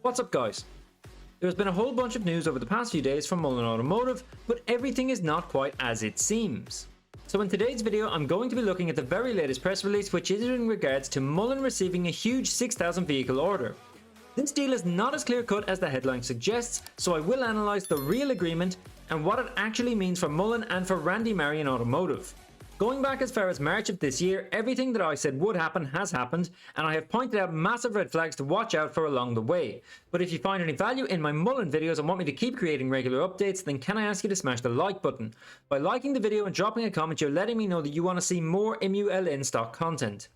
What's up guys? There's been a whole bunch of news over the past few days from Mullen Automotive, but everything is not quite as it seems. So in today's video I'm going to be looking at the very latest press release, which is in regards to Mullen receiving a huge 6,000 vehicle order. This deal is not as clear cut as the headline suggests, so I will analyse the real agreement and what it actually means for Mullen and for Randy Marion Automotive. Going back as far as March of this year, everything that I said would happen has happened, and I have pointed out massive red flags to watch out for along the way. But if you find any value in my Mullen videos and want me to keep creating regular updates, then can I ask you to smash the like button? By liking the video and dropping a comment, you're letting me know that you want to see more MULN stock content.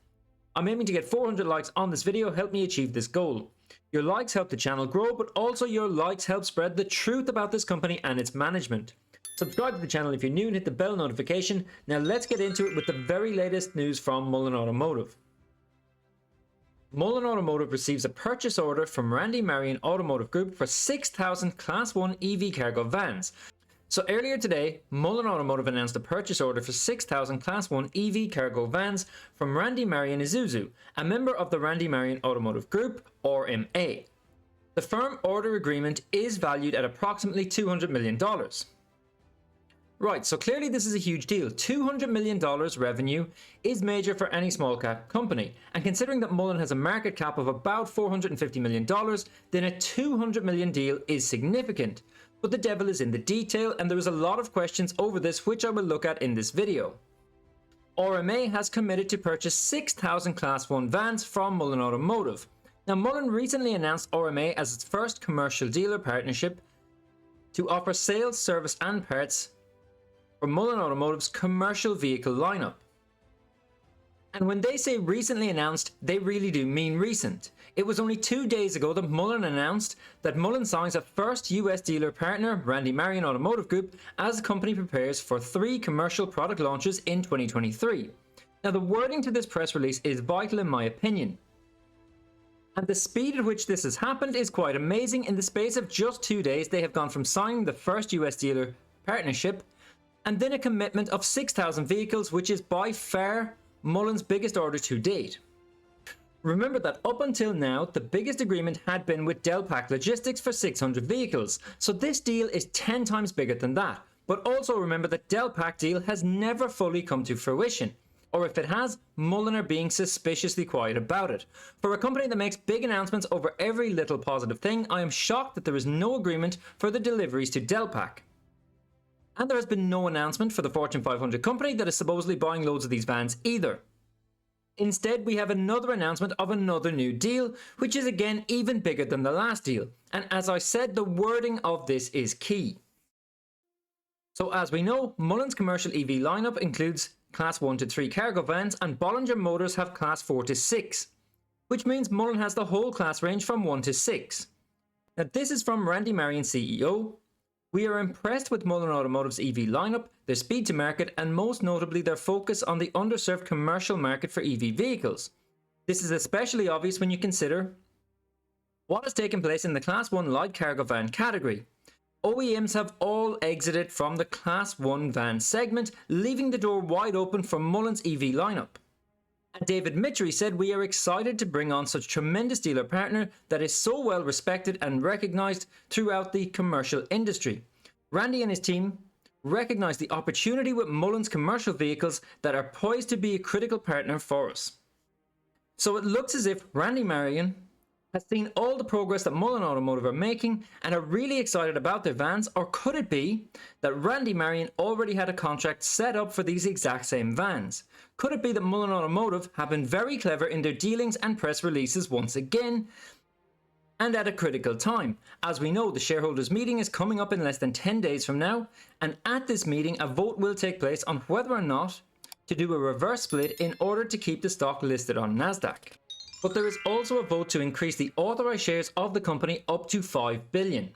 I'm aiming to get 400 likes on this video. Help me achieve this goal. Your likes help the channel grow, but also your likes help spread the truth about this company and its management. Subscribe to the channel if you're new and hit the bell notification. Now let's get into it with the very latest news from Mullen Automotive. Mullen Automotive receives a purchase order from Randy Marion Automotive Group for 6,000 Class 1 EV cargo vans. So earlier today, Mullen Automotive announced a purchase order for 6,000 Class 1 EV cargo vans from Randy Marion Isuzu, a member of the Randy Marion Automotive Group, or MA. The firm order agreement is valued at approximately $200 million. Right, so clearly this is a huge deal. $200 million revenue is major for any small cap company, and considering that Mullen has a market cap of about $450 million, then a $200 million deal is significant. But the devil is in the detail, and there is a lot of questions over this which I will look at in this video. RMA has committed to purchase 6,000 Class 1 vans from Mullen Automotive. Now Mullen recently announced RMA as its first commercial dealer partnership to offer sales, service and parts for Mullen Automotive's commercial vehicle lineup. And when they say recently announced, they really do mean recent. It was only 2 days ago that Mullen announced that Mullen signs a first US dealer partner, Randy Marion Automotive Group, as the company prepares for 3 commercial product launches in 2023. Now the wording to this press release is vital in my opinion. And the speed at which this has happened is quite amazing. In the space of just 2 days, they have gone from signing the first US dealer partnership and then a commitment of 6,000 vehicles, which is by far Mullen's biggest order to date. Remember that up until now, the biggest agreement had been with Delpac Logistics for 600 vehicles, so this deal is 10 times bigger than that. But also remember that Delpac deal has never fully come to fruition, or if it has, Mullen are being suspiciously quiet about it. For a company that makes big announcements over every little positive thing, I am shocked that there is no agreement for the deliveries to Delpac. And there has been no announcement for the Fortune 500 company that is supposedly buying loads of these vans either. Instead, we have another announcement of another new deal, which is again even bigger than the last deal. And as I said, the wording of this is key. So as we know, Mullen's commercial EV lineup includes Class 1 to 3 cargo vans, and Bollinger Motors have Class 4 to 6, which means Mullen has the whole class range from 1 to 6. Now this is from Randy Marion CEO. We are impressed with Mullen Automotive's EV lineup, their speed to market, and most notably their focus on the underserved commercial market for EV vehicles. This is especially obvious when you consider what has taken place in the Class 1 light cargo van category. OEMs have all exited from the Class 1 van segment, leaving the door wide open for Mullen's EV lineup. And David Michery said, "We are excited to bring on such tremendous dealer partner that is so well respected and recognized throughout the commercial industry. Randy and his team recognize the opportunity with Mullen's commercial vehicles that are poised to be a critical partner for us." So it looks as if Randy Marion has seen all the progress that Mullen Automotive are making and are really excited about their vans, or could it be that Randy Marion already had a contract set up for these exact same vans? Could it be that Mullen Automotive have been very clever in their dealings and press releases once again, and at a critical time? As we know, the shareholders meeting is coming up in less than 10 days from now, and at this meeting a vote will take place on whether or not to do a reverse split in order to keep the stock listed on Nasdaq. But there is also a vote to increase the authorized shares of the company up to 5 billion,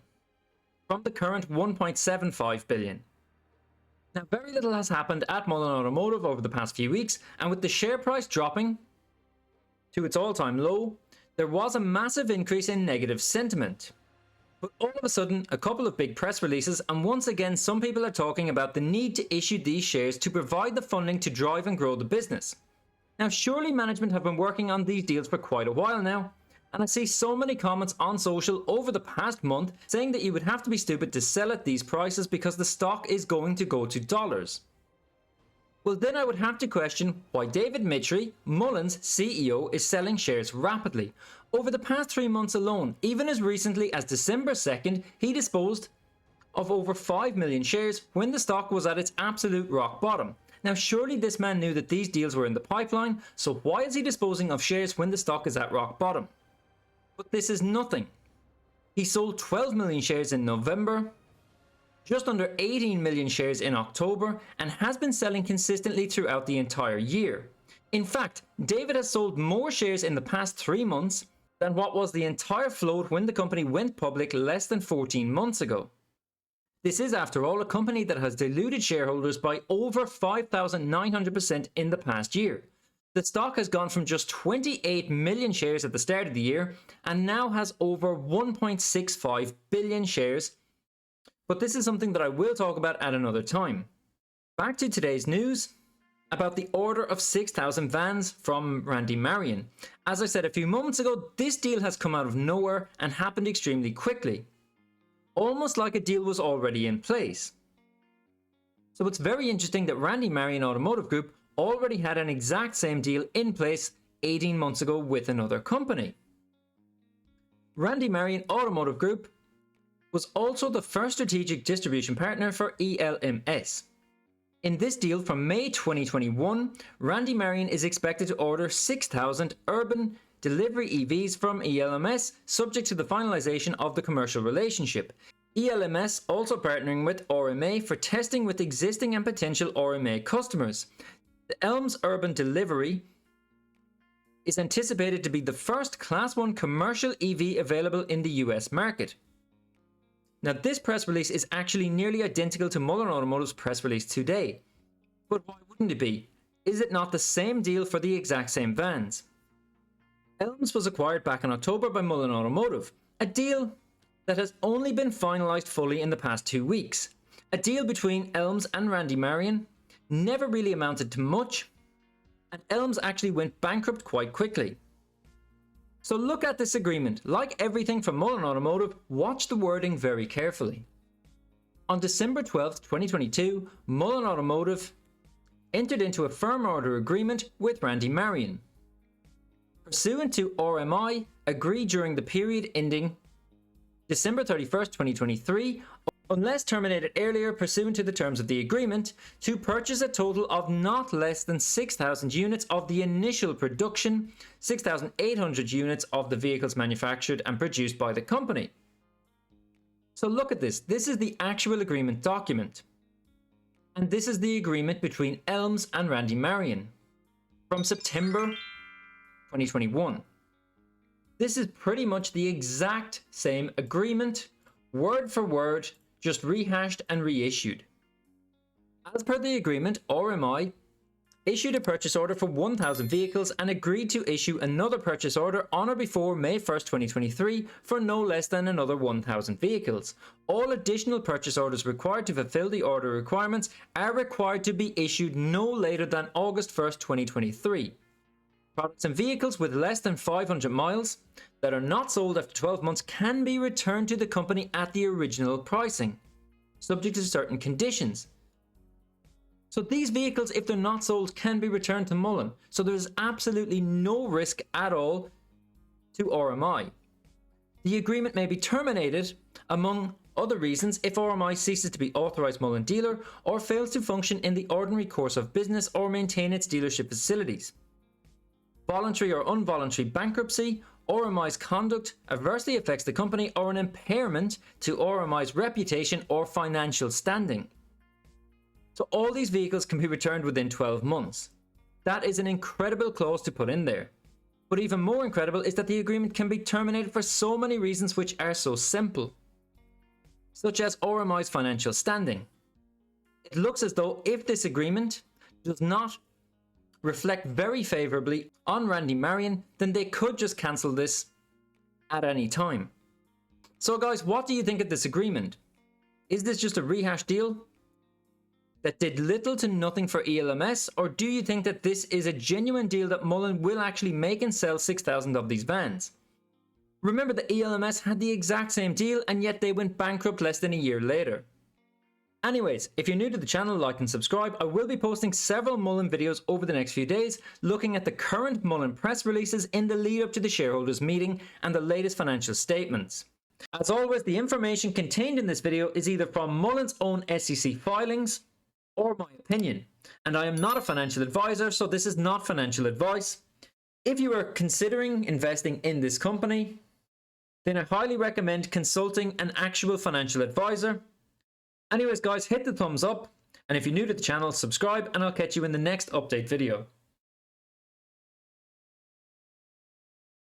from the current 1.75 billion. Now very little has happened at Mullen Automotive over the past few weeks, and with the share price dropping to its all-time low, there was a massive increase in negative sentiment. But all of a sudden, a couple of big press releases, and once again some people are talking about the need to issue these shares to provide the funding to drive and grow the business. Now surely management have been working on these deals for quite a while now, And I see so many comments on social over the past month saying that you would have to be stupid to sell at these prices because the stock is going to go to dollars. Well, then I would have to question why David Michery, Mullen's CEO, is selling shares rapidly. Over the past 3 months alone, even as recently as December 2nd, he disposed of over 5 million shares when the stock was at its absolute rock bottom. Now, surely this man knew that these deals were in the pipeline, so why is he disposing of shares when the stock is at rock bottom? But this is nothing. He sold 12 million shares in November, just under 18 million shares in October, and has been selling consistently throughout the entire year. In fact, David has sold more shares in the past 3 months than what was the entire float when the company went public less than 14 months ago. This is, after all, a company that has diluted shareholders by over 5,900% in the past year. The stock has gone from just 28 million shares at the start of the year and now has over 1.65 billion shares. But this is something that I will talk about at another time. Back to today's news about the order of 6,000 vans from Randy Marion. As I said a few moments ago, this deal has come out of nowhere and happened extremely quickly. Almost like a deal was already in place. So it's very interesting that Randy Marion Automotive Group already had an exact same deal in place 18 months ago with another company. Randy Marion Automotive Group was also the first strategic distribution partner for ELMS. In this deal from May 2021, Randy Marion is expected to order 6,000 urban delivery EVs from ELMS, subject to the finalization of the commercial relationship. ELMS also partnering with RMA for testing with existing and potential RMA customers. The ELMS urban delivery is anticipated to be the first Class 1 commercial EV available in the US market. Now, this press release is actually nearly identical to Mullen Automotive's press release today. But why wouldn't it be? Is it not the same deal for the exact same vans? ELMS was acquired back in October by Mullen Automotive, a deal that has only been finalised fully in the past 2 weeks. A deal between ELMS and Randy Marion never really amounted to much, and ELMS actually went bankrupt quite quickly. So look at this agreement. Like everything from Mullen Automotive, watch the wording very carefully. On December 12th, 2022, Mullen Automotive entered into a firm order agreement with Randy Marion. Pursuant to RMI, agreed during the period ending December 31st, 2023, unless terminated earlier pursuant to the terms of the agreement, to purchase a total of not less than 6,000 units of the initial production, 6,800 units of the vehicles manufactured and produced by the company. So look at this. This is the actual agreement document. And this is the agreement between ELMS and Randy Marion from September 2021. This is pretty much the exact same agreement, word for word, just rehashed and reissued. As per the agreement, RMI issued a purchase order for 1,000 vehicles and agreed to issue another purchase order on or before May 1st, 2023 for no less than another 1,000 vehicles. All additional purchase orders required to fulfill the order requirements are required to be issued no later than August 1st, 2023. Products and vehicles with less than 500 miles that are not sold after 12 months can be returned to the company at the original pricing, subject to certain conditions. So these vehicles, if they're not sold, can be returned to Mullen. So there's absolutely no risk at all to RMI. The agreement may be terminated, among other reasons, if RMI ceases to be authorized Mullen dealer or fails to function in the ordinary course of business or maintain its dealership facilities. Voluntary or involuntary bankruptcy, RMI's conduct adversely affects the company, or an impairment to RMI's reputation or financial standing. So all these vehicles can be returned within 12 months. That is an incredible clause to put in there. But even more incredible is that the agreement can be terminated for so many reasons which are so simple, such as RMI's financial standing. It looks as though if this agreement does not reflect very favorably on Randy Marion, then they could just cancel this at any time. So guys, what do you think of this agreement? Is this just a rehash deal that did little to nothing for ELMS, or do you think that this is a genuine deal that Mullen will actually make and sell 6,000 of these vans? Remember that ELMS had the exact same deal and yet they went bankrupt less than a year later. Anyways, if you're new to the channel, like and subscribe. I will be posting several Mullen videos over the next few days, looking at the current Mullen press releases in the lead up to the shareholders meeting and the latest financial statements. As always, the information contained in this video is either from Mullen's own SEC filings or my opinion, and I am not a financial advisor, so this is not financial advice. If you are considering investing in this company, then I highly recommend consulting an actual financial advisor. Anyways guys, hit the thumbs up, and if you're new to the channel, subscribe, and I'll catch you in the next update video.